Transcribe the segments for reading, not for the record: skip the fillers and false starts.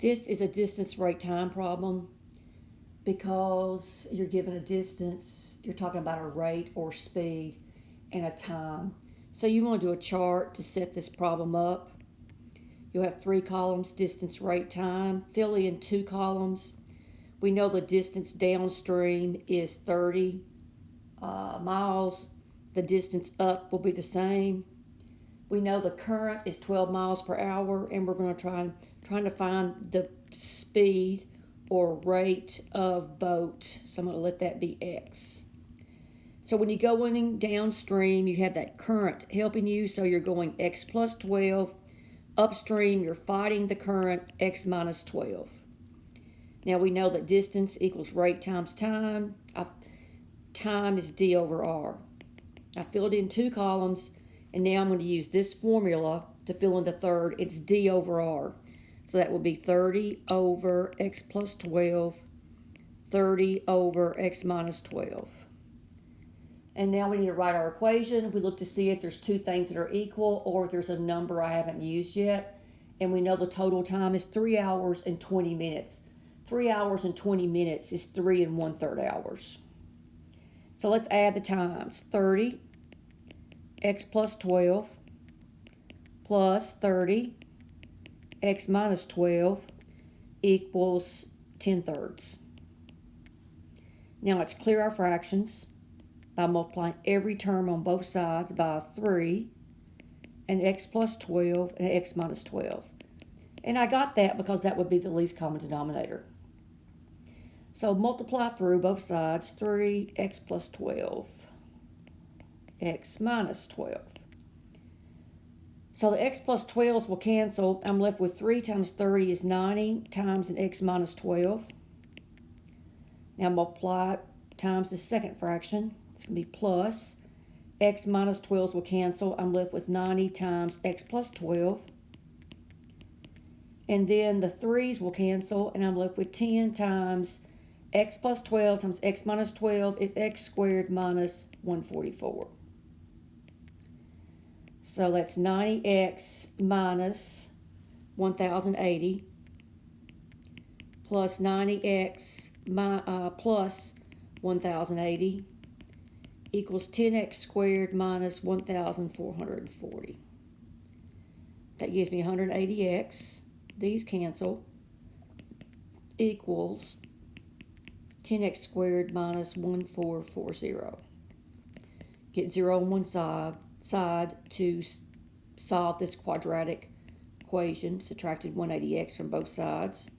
This is a distance rate time problem because you're given a distance, you're talking about a rate or speed and a time. So you want to do a chart to set this problem up. You'll have 3 columns, distance, rate, time. Fill in 2 columns. We know the distance downstream is 30 miles. The distance up will be the same. We know the current is 12 miles per hour, and we're going to trying to find the speed or rate of boat. So I'm going to let that be X. So when you go in downstream, you have that current helping you. So you're going X plus 12. Upstream, you're fighting the current, X minus 12. Now we know that distance equals rate times time. Time is D over R. I filled in 2 columns, and now I'm going to use this formula to fill in the third. It's D over R. So that will be 30 over X plus 12, 30 over X minus 12. And now we need to write our equation. We look to see if there's 2 things that are equal or if there's a number I haven't used yet. And we know the total time is 3 hours and 20 minutes. 3 hours and 20 minutes is 3 1/3 hours. So let's add the times. 30, X plus 12, plus 30, X minus 12 equals 10/3. Now let's clear our fractions by multiplying every term on both sides by 3, and X plus 12 and X minus 12. And I got that because that would be the least common denominator. So multiply through both sides, 3, X plus 12, X minus 12. So the X plus 12s will cancel. I'm left with 3 times 30 is 90 times an X minus 12. Now multiply times the second fraction. It's going to be plus. X minus 12s will cancel. I'm left with 90 times X plus 12. And then the 3's will cancel, and I'm left with 10 times X plus 12 times X minus 12 is X squared minus 144. So that's 90X minus 1080 plus 90X plus 1080 equals 10X squared minus 1440. That gives me 180X. These cancel. Equals 10X squared minus 1440. Get 0 on one side to solve this quadratic equation. Subtracted 180X from both sides.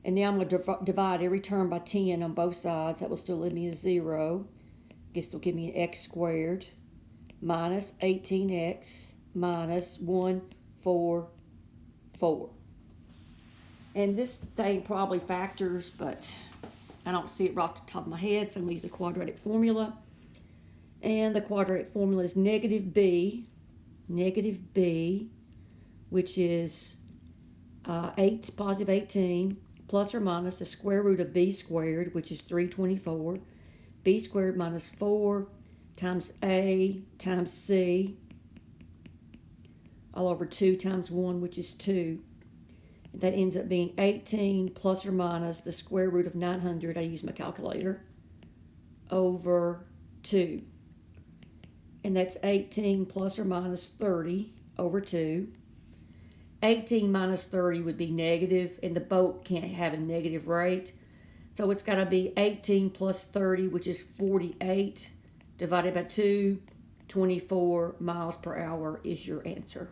And now I'm going to divide every term by 10 on both sides. That will still leave me a 0. This will give me an X squared minus 18X minus 144. And this thing probably factors, but I don't see it right off the top of my head, so I'm going to use the quadratic formula. And the quadratic formula is negative b, which is 8 positive 18, plus or minus the square root of b squared, which is 324, b squared minus 4 times a times c, all over 2 times 1, which is 2. That ends up being 18 plus or minus the square root of 900, I use my calculator, over 2. And that's 18 plus or minus 30 over 2. 18 minus 30 would be negative, and the boat can't have a negative rate. So it's got to be 18 plus 30, which is 48, divided by 2, 24 miles per hour is your answer.